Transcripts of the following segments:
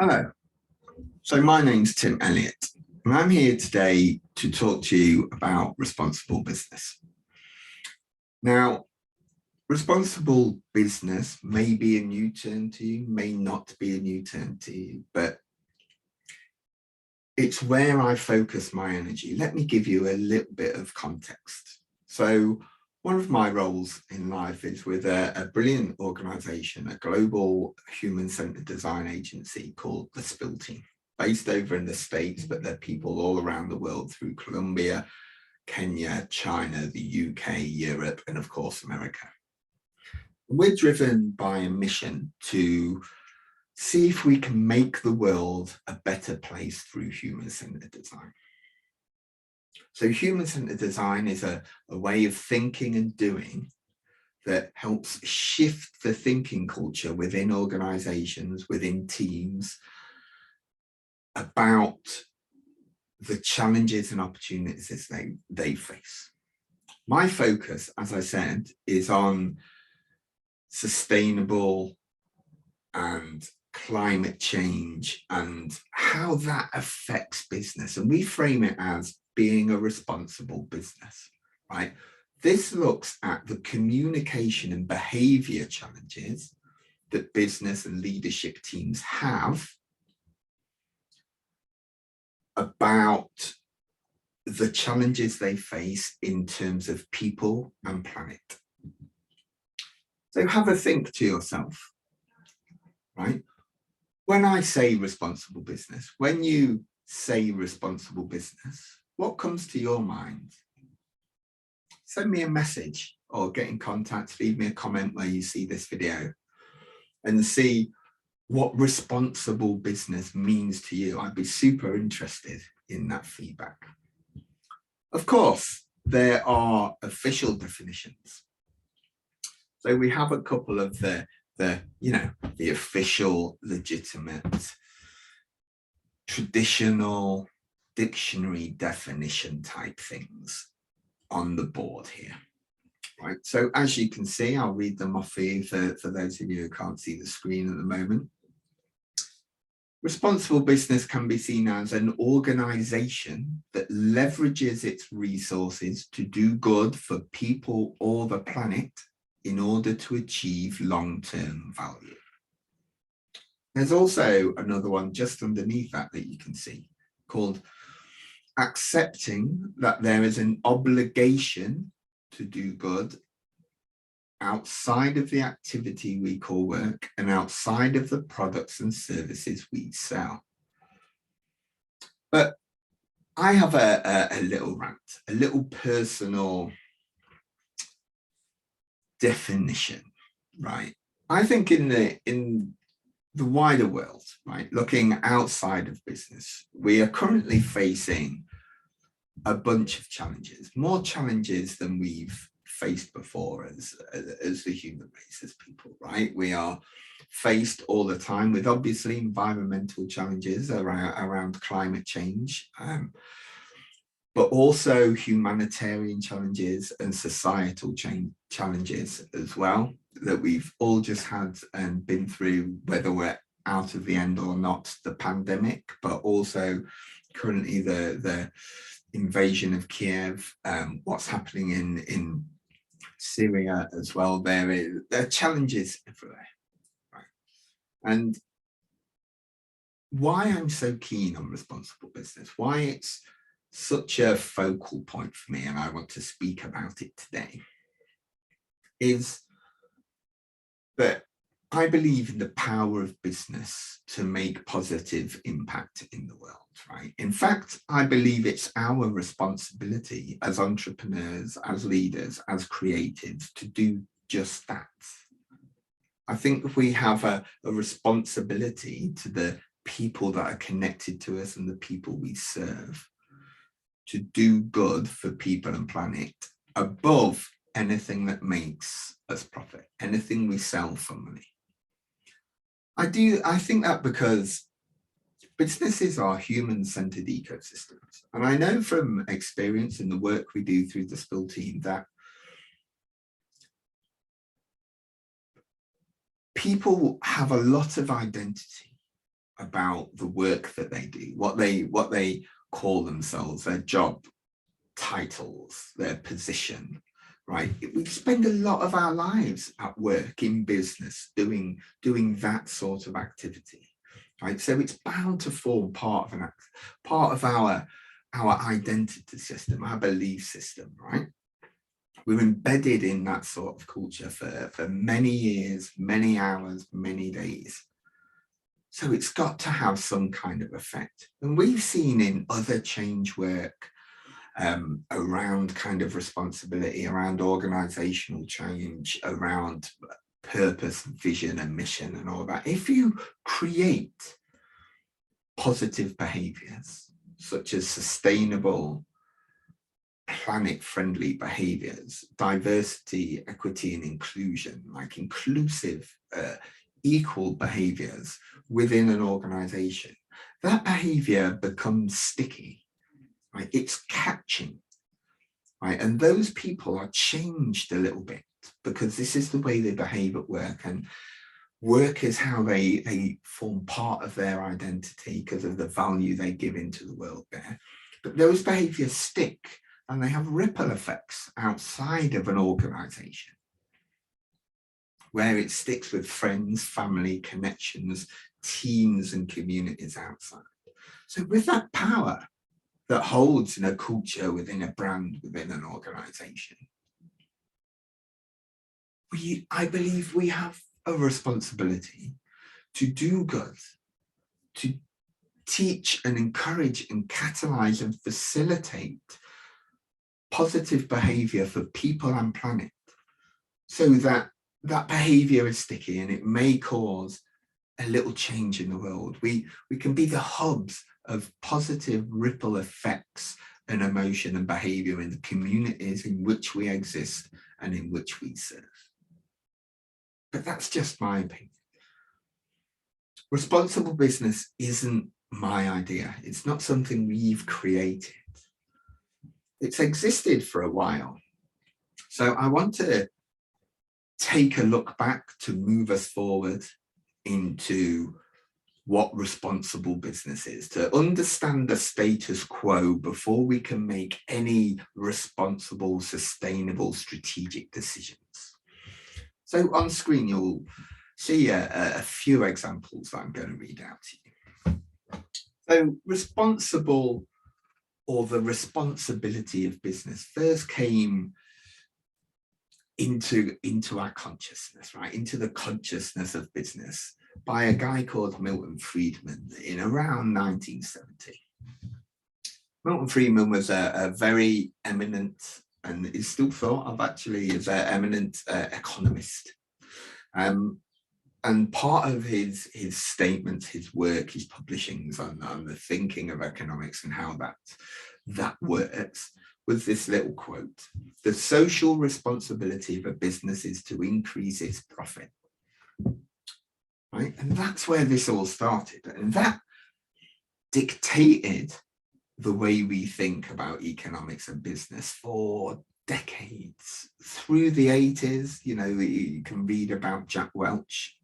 Hello, so my name's Tim Elliott, and I'm here today to talk to you about responsible business. Now, responsible business may be a new term to you, may not be a new term to you, but it's where I focus my energy. Let me give you a little bit of context. So one of my roles in life is with a brilliant organization, a global human-centered design agency called the Spill Team, based over in the States, but they're people all around the world through Colombia, Kenya, China, the UK, Europe, and of course, America. We're driven by a mission to see if we can make the world a better place through human-centered design. So human-centered design is a way of thinking and doing that helps shift the thinking culture within organizations, within teams, about the challenges and opportunities they face. My focus, as I said, is on sustainable and climate change and how that affects business. And we frame it as being a responsible business, right? This looks at the communication and behavior challenges that business and leadership teams have about the challenges they face in terms of people and planet. So have a think to yourself, right? When I say responsible business, when you say responsible business, what comes to your mind? Send me a message or get in contact, leave me a comment where you see this video and see what responsible business means to you. I'd be super interested in that feedback. Of course, there are official definitions. So we have a couple of the official, legitimate, traditional dictionary definition type things on the board here, right? So as you can see, I'll read them off for you for those of you who can't see the screen at the moment. Responsible business can be seen as an organization that leverages its resources to do good for people or the planet in order to achieve long-term value. There's also another one just underneath that you can see called accepting that there is an obligation to do good outside of the activity we call work and outside of the products and services we sell. But I have a little rant, a little personal definition, right? I think in the wider world, right, looking outside of business, we are currently facing a bunch of challenges, more challenges than we've faced before as the human race, as people, right? We are faced all the time with obviously environmental challenges around climate change, but also humanitarian challenges and societal challenges as well that we've all just had and been through, whether we're out of the end or not, the pandemic, but also currently the invasion of Kiev, what's happening in Syria as well. There are challenges everywhere, right? And why I'm so keen on responsible business, why it's such a focal point for me and I want to speak about it today, is that I believe in the power of business to make positive impact in the world, right? In fact, I believe it's our responsibility as entrepreneurs, as leaders, as creatives to do just that. I think we have a responsibility to the people that are connected to us and the people we serve to do good for people and planet above anything that makes us profit, anything we sell for money. I think that because businesses are human-centered ecosystems. And I know from experience in the work we do through the Spill Team that people have a lot of identity about the work that they do, what they call themselves, their job titles, their position, right? We spend a lot of our lives at work, in business, doing that sort of activity, right? So it's bound to form part of our identity system, our belief system, right? We're embedded in that sort of culture for many years, many hours, many days. So it's got to have some kind of effect. And we've seen in other change work around kind of responsibility, around organizational change, around purpose, vision, and mission, and all that. If you create positive behaviors, such as sustainable, planet-friendly behaviors, diversity, equity, and inclusion, like inclusive, equal behaviors within an organization, that behavior becomes sticky, right? It's catching, right? And those people are changed a little bit because this is the way they behave at work, and work is how they form part of their identity because of the value they give into the world there. But those behaviors stick, and they have ripple effects outside of an organization, where it sticks with friends, family, connections, teams, and communities outside. So with that power that holds in a culture, within a brand, within an organization, I believe we have a responsibility to do good, to teach and encourage and catalyze and facilitate positive behavior for people and planet, so that that behavior is sticky and it may cause a little change in the world. We can be the hubs of positive ripple effects and emotion and behavior in the communities in which we exist and in which we serve. But that's just my opinion. Responsible business isn't my idea. It's not something we've created. It's existed for a while. So I want to take a look back to move us forward into what responsible business is, to understand the status quo before we can make any responsible, sustainable, strategic decisions. So on screen, you'll see a few examples that I'm going to read out to you. So responsible, or the responsibility of business, first came into our consciousness, right? Into the consciousness of business by a guy called Milton Friedman in around 1970. Milton Friedman was a very eminent, and is still thought of actually as an eminent economist. And part of his statements, his work, his publishings on the thinking of economics and how that works, was this little quote: "The social responsibility of a business is to increase its profit." Right? And that's where this all started. And that dictated the way we think about economics and business for decades. Through the 80s, you can read about Jack Welch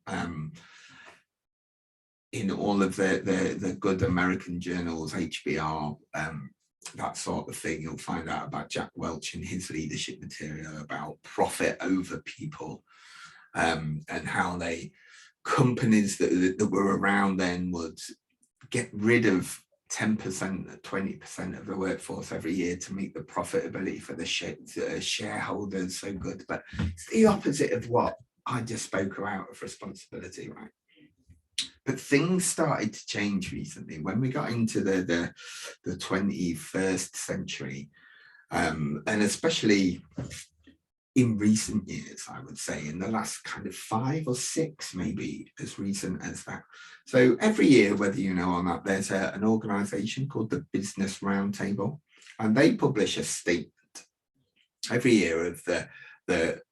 in all of the good American journals, HBR, that sort of thing. You'll find out about Jack Welch in his leadership material about profit over people, and how companies that were around then would get rid of 10%, 20% of the workforce every year to make the profitability for the shareholders so good. But it's the opposite of what I just spoke about of responsibility, right? But things started to change recently when we got into the 21st century, and especially in recent years, I would say, in the last kind of 5 or 6, maybe as recent as that. So every year, whether you know or not, there's an organization called the Business Roundtable, and they publish a statement every year of the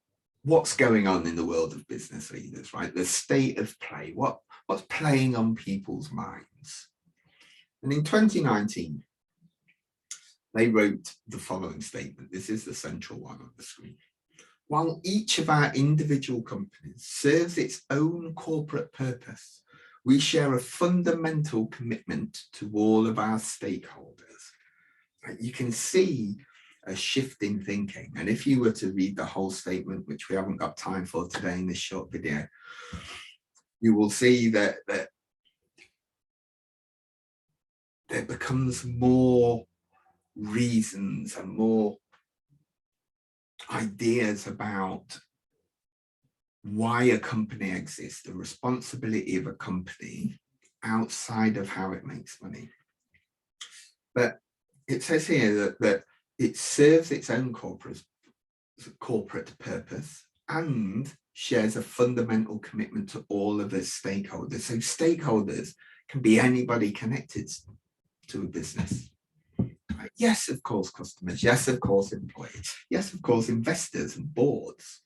what's going on in the world of business leaders, right? The state of play, what's playing on people's minds. And in 2019, they wrote the following statement. This is the central one on the screen. "While each of our individual companies serves its own corporate purpose, We share a fundamental commitment to all of our stakeholders. You can see a shift in thinking. And if you were to read the whole statement, which we haven't got time for today in this short video, you will see that there becomes more reasons and more ideas about why a company exists, the responsibility of a company outside of how it makes money. But it says here that it serves its own corporate purpose and shares a fundamental commitment to all of its stakeholders. So stakeholders can be anybody connected to a business. Right? Yes, of course, customers. Yes, of course, employees. Yes, of course, investors and boards.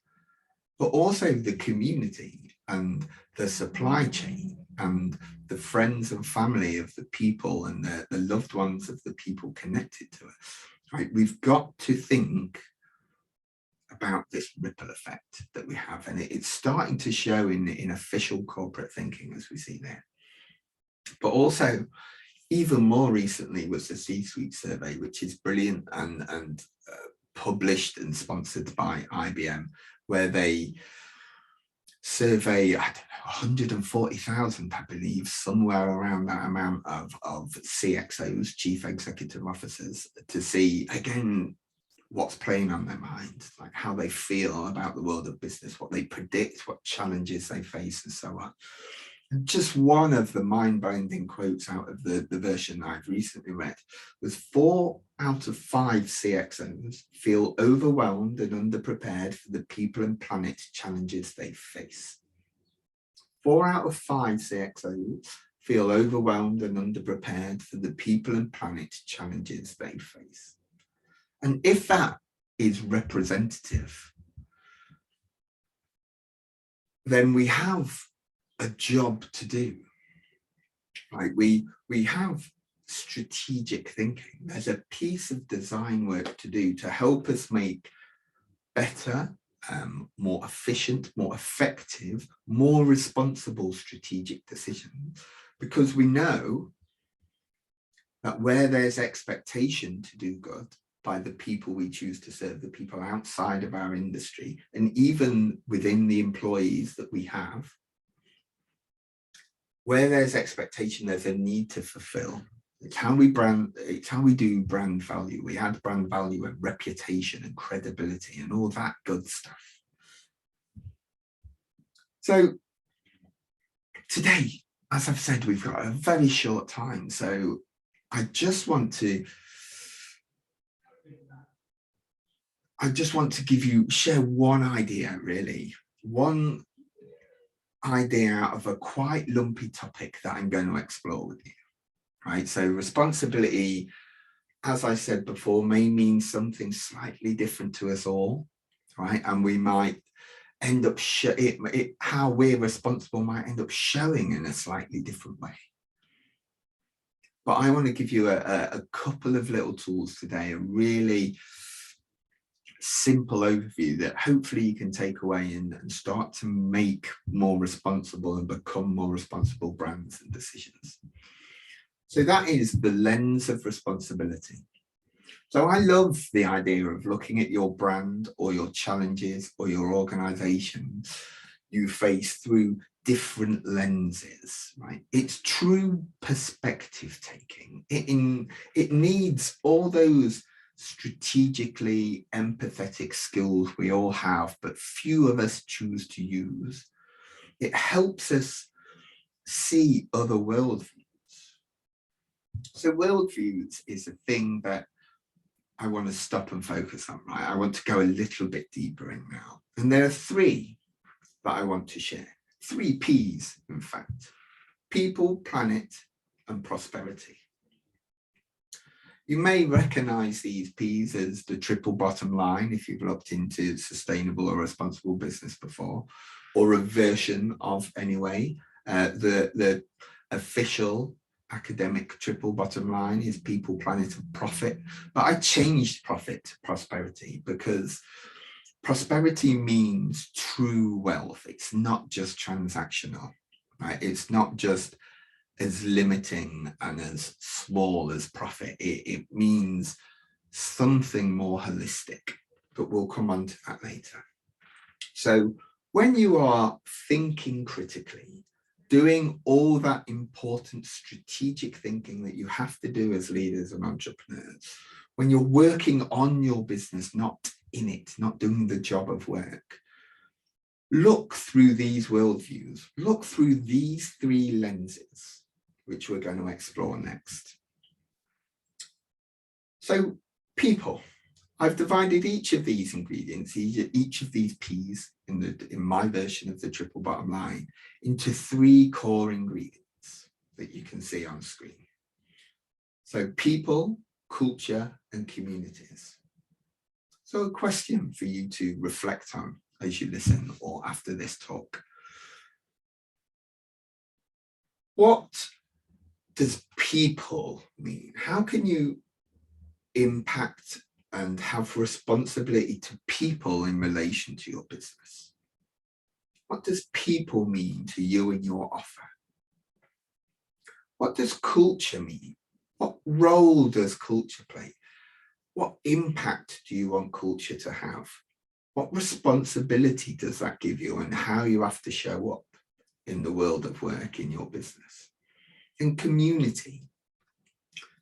But also the community and the supply chain and the friends and family of the people and the loved ones of the people connected to us. Right? We've got to think about this ripple effect that we have, and it's starting to show in official corporate thinking, as we see there. But also, even more recently was the C-suite survey, which is brilliant and published and sponsored by IBM, where they survey, I don't know, 140,000, I believe, somewhere around that amount of CXOs, chief executive officers, to see, again, what's playing on their minds, like how they feel about the world of business, what they predict, what challenges they face, and so on. And just one of the mind-bending quotes out of the version I've recently read was 4 out of 5 CXOs feel overwhelmed and underprepared for the people and planet challenges they face. 4 out of 5 CXOs feel overwhelmed and underprepared for the people and planet challenges they face. And if that is representative, then we have a job to do. Right? We have strategic thinking. There's a piece of design work to do to help us make better, more efficient, more effective, more responsible strategic decisions, because we know that where there's expectation to do good by the people we choose to serve, the people outside of our industry, and even within the employees that we have, where there's expectation, there's a need to fulfill. It's how we do brand value. We add brand value and reputation and credibility and all that good stuff. So today, as I've said, we've got a very short time. So I just want to share one idea, really. One idea out of a quite lumpy topic that I'm going to explore with you, right? So responsibility, as I said before, may mean something slightly different to us all, right? And we might end up, how we're responsible might end up showing in a slightly different way. But I want to give you a couple of little tools today, a really simple overview that hopefully you can take away and start to make more responsible and become more responsible brands and decisions. So that is the lens of responsibility. So I love the idea of looking at your brand or your challenges or your organization you face through different lenses, right? It's true perspective taking. It needs all those strategically empathetic skills we all have, but few of us choose to use. It helps us see other worldviews. So worldviews is a thing that I want to stop and focus on, right? I want to go a little bit deeper in now. And there are 3 that I want to share. 3 P's, in fact: people, planet, and prosperity. You may recognize these P's as the triple bottom line if you've looked into sustainable or responsible business before, or a version of, anyway. The official academic triple bottom line is people, planet, and profit. But I changed profit to prosperity because prosperity means true wealth. It's not just transactional. right? It's not just as limiting and as small as profit. It means something more holistic, but we'll come on to that later. So when you are thinking critically, doing all that important strategic thinking that you have to do as leaders and entrepreneurs, when you're working on your business, not in it, not doing the job of work, look through these worldviews, look through these three lenses, which we're going to explore next. So people, I've divided each of these ingredients, each of these P's in my version of the triple bottom line, into three core ingredients that you can see on screen. So people, culture, and communities. So a question for you to reflect on as you listen or after this talk. What does people mean? How can you impact and have responsibility to people in relation to your business? What does people mean to you and your offer? What does culture mean? What role does culture play? What impact do you want culture to have? What responsibility does that give you and how you have to show up in the world of work in your business? And community.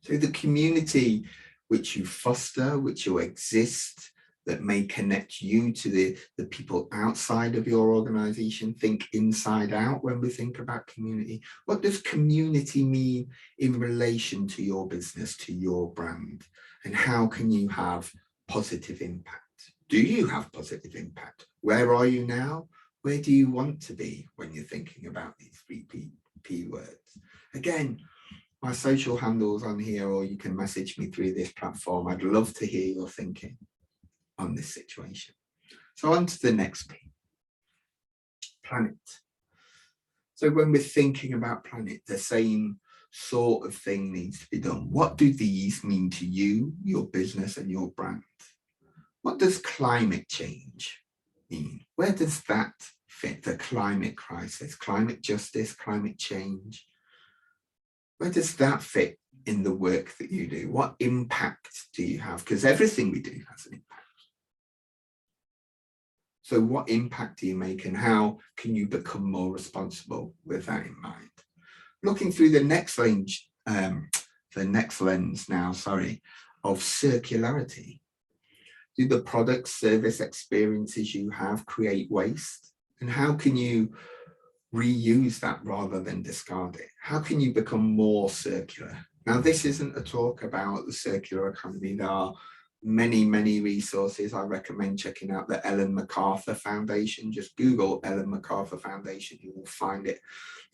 So the community which you foster, which you exist, that may connect you to the people outside of your organization. Think inside out when we think about community. What does community mean in relation to your business, to your brand? And how can you have positive impact? Do you have positive impact? Where are you now? Where do you want to be when you're thinking about these three P words? Again, my social handles on here, or you can message me through this platform. I'd love to hear your thinking on this situation. So on to the next P, planet. So when we're thinking about planet, the same sort of thing needs to be done. What do these mean to you, your business, and your brand? What does climate change mean? Where does that fit? The climate crisis, climate justice, climate change. Where does that fit in the work that you do? What impact do you have? Because everything we do has an impact. So what impact do you make and how can you become more responsible with that in mind? Looking through the next lens now, of circularity. Do the products, service, experiences you have create waste? And how can you reuse that rather than discard it? How can you become more circular? Now, this isn't a talk about the circular economy. There are many, many resources. I recommend checking out the Ellen MacArthur Foundation. Just Google Ellen MacArthur Foundation, you will find it.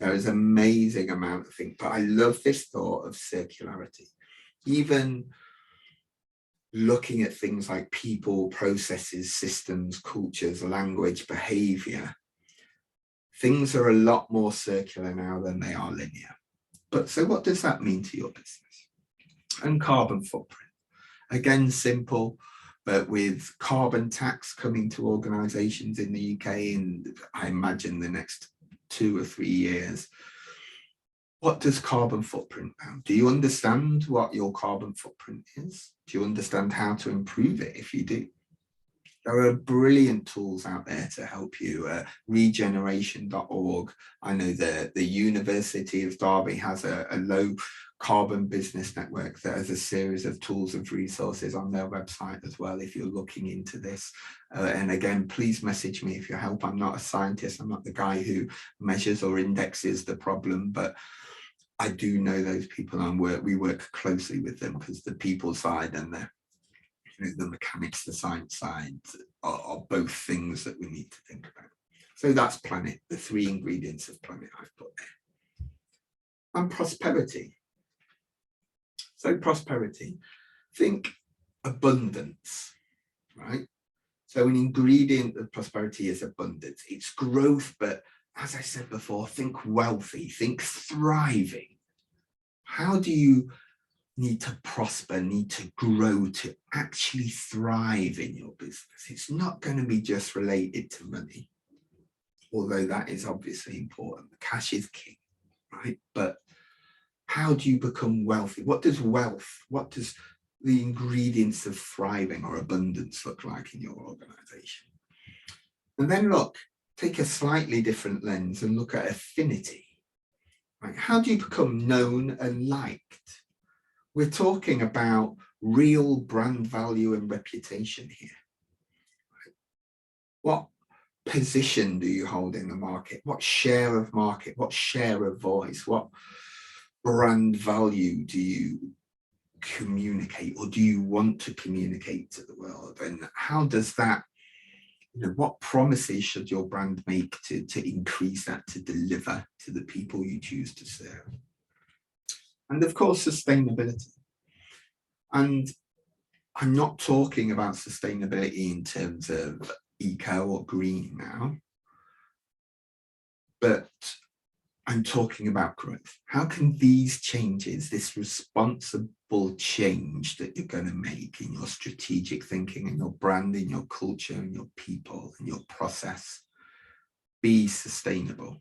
There is an amazing amount of things, but I love this thought of circularity. Even looking at things like people, processes, systems, cultures, language, behavior. Things are a lot more circular now than they are linear. But so what does that mean to your business? And carbon footprint. Again, simple, but with carbon tax coming to organizations in the UK in, I imagine, the next 2 or 3 years. What does carbon footprint mean? Do you understand what your carbon footprint is? Do you understand how to improve it if you do? There are brilliant tools out there to help you. Regeneration.org. I know the University of Derby has a low carbon business network that has a series of tools and resources on their website as well if you're looking into this. And again, please message me if you help. I'm not a scientist. I'm not the guy who measures or indexes the problem, but I do know those people and we work closely with them because the people side and the mechanics, the science side are both things that we need to think about. So that's planet, the 3 ingredients of planet I've put there. And prosperity. So prosperity, think abundance, right? So an ingredient of prosperity is abundance. It's growth, but as I said before, think wealthy, think thriving. How do you need to prosper, need to grow, to actually thrive in your business? It's not going to be just related to money. although that is obviously important. Cash is king, right? But how do you become wealthy? What does the ingredients of thriving or abundance look like in your organization? And then take a slightly different lens and look at affinity. Right? How do you become known and liked? We're talking about real brand value and reputation here. Right? What position do you hold in the market? What share of market? What share of voice? What brand value do you communicate, or do you want to communicate to the world? And how does that, what promises should your brand make to increase that, to deliver to the people you choose to serve? And of course, sustainability. And I'm not talking about sustainability in terms of eco or green now, but I'm talking about growth. How can these changes, this responsible change that you're going to make in your strategic thinking, in your brand, in your culture, in your people, in your process, be sustainable?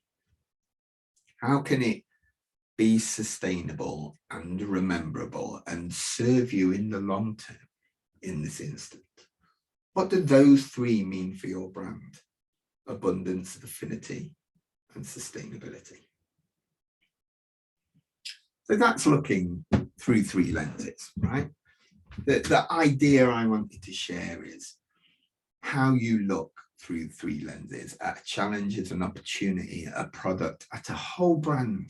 How can it be sustainable and rememberable and serve you in the long term in this instant? What do those three mean for your brand? Abundance, affinity, and sustainability. So that's looking through three lenses, right? The idea I wanted to share is how you look through three lenses at a challenge, at an opportunity, at a product, at a whole brand.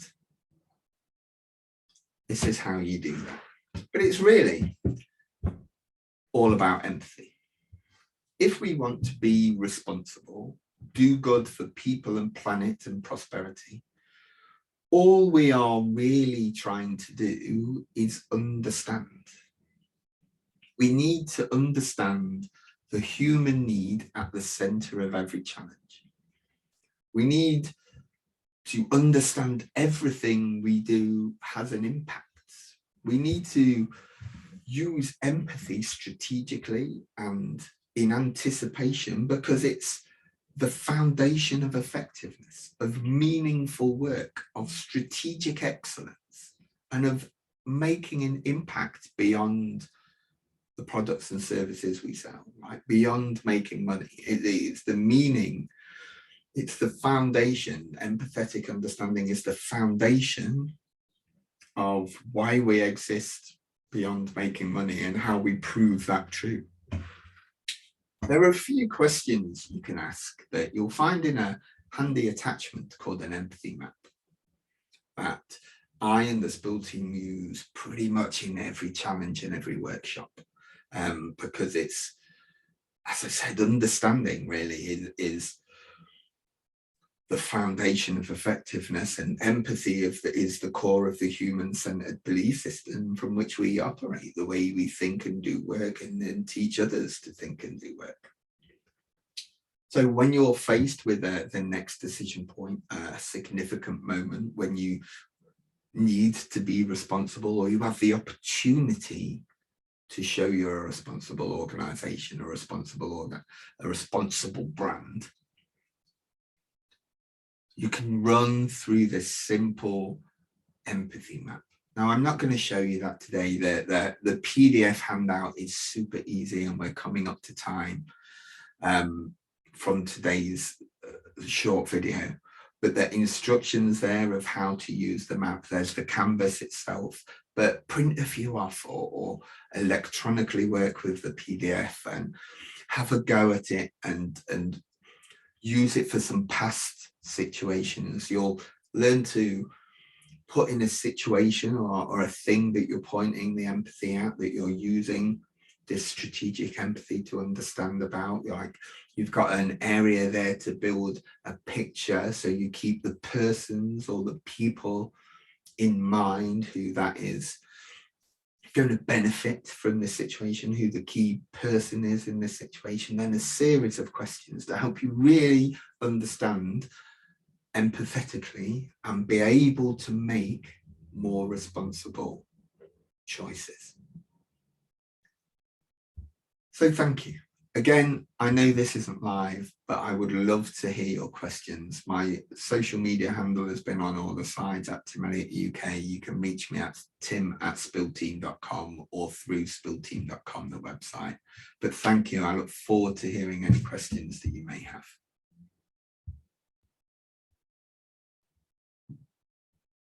This is how you do that. But it's really all about empathy. If we want to be responsible, do good for people and planet and prosperity, all we are really trying to do is understand. We need to understand the human need at the center of every challenge. We need to understand everything we do has an impact. We need to use empathy strategically and in anticipation, because it's the foundation of effectiveness, of meaningful work, of strategic excellence, and of making an impact beyond the products and services we sell, right? Beyond making money. It's the meaning, it's the foundation. Empathetic understanding is the foundation of why we exist beyond making money and how we prove that true. There are a few questions you can ask that you'll find in a handy attachment called an empathy map that I and the Spill team use pretty much in every challenge and every workshop, because it's, as I said, understanding really is the foundation of effectiveness, and empathy is the core of the human-centered belief system from which we operate, the way we think and do work, and then teach others to think and do work. So when you're faced with the next decision point, a significant moment when you need to be responsible, or you have the opportunity to show you're a responsible organization, a responsible brand, you can run through this simple empathy map. Now, I'm not going to show you that today. The PDF handout is super easy, and we're coming up to time from today's short video. But the instructions there of how to use the map, there's the canvas itself, but print a few off or electronically work with the PDF and have a go at it and use it for some past situations. You'll learn to put in a situation or a thing that you're pointing the empathy at, that you're using this strategic empathy to understand about. Like, you've got an area there to build a picture, so you keep the persons or the people in mind who that is going to benefit from this situation, who the key person is in this situation. Then a series of questions to help you really understand empathetically and be able to make more responsible choices. So thank you. Again, I know this isn't live, but I would love to hear your questions. My social media handle has been on all the sides at Tim Elliott UK. You can reach me at tim@spillteam.com or through spillteam.com, the website. But thank you. I look forward to hearing any questions that you may have.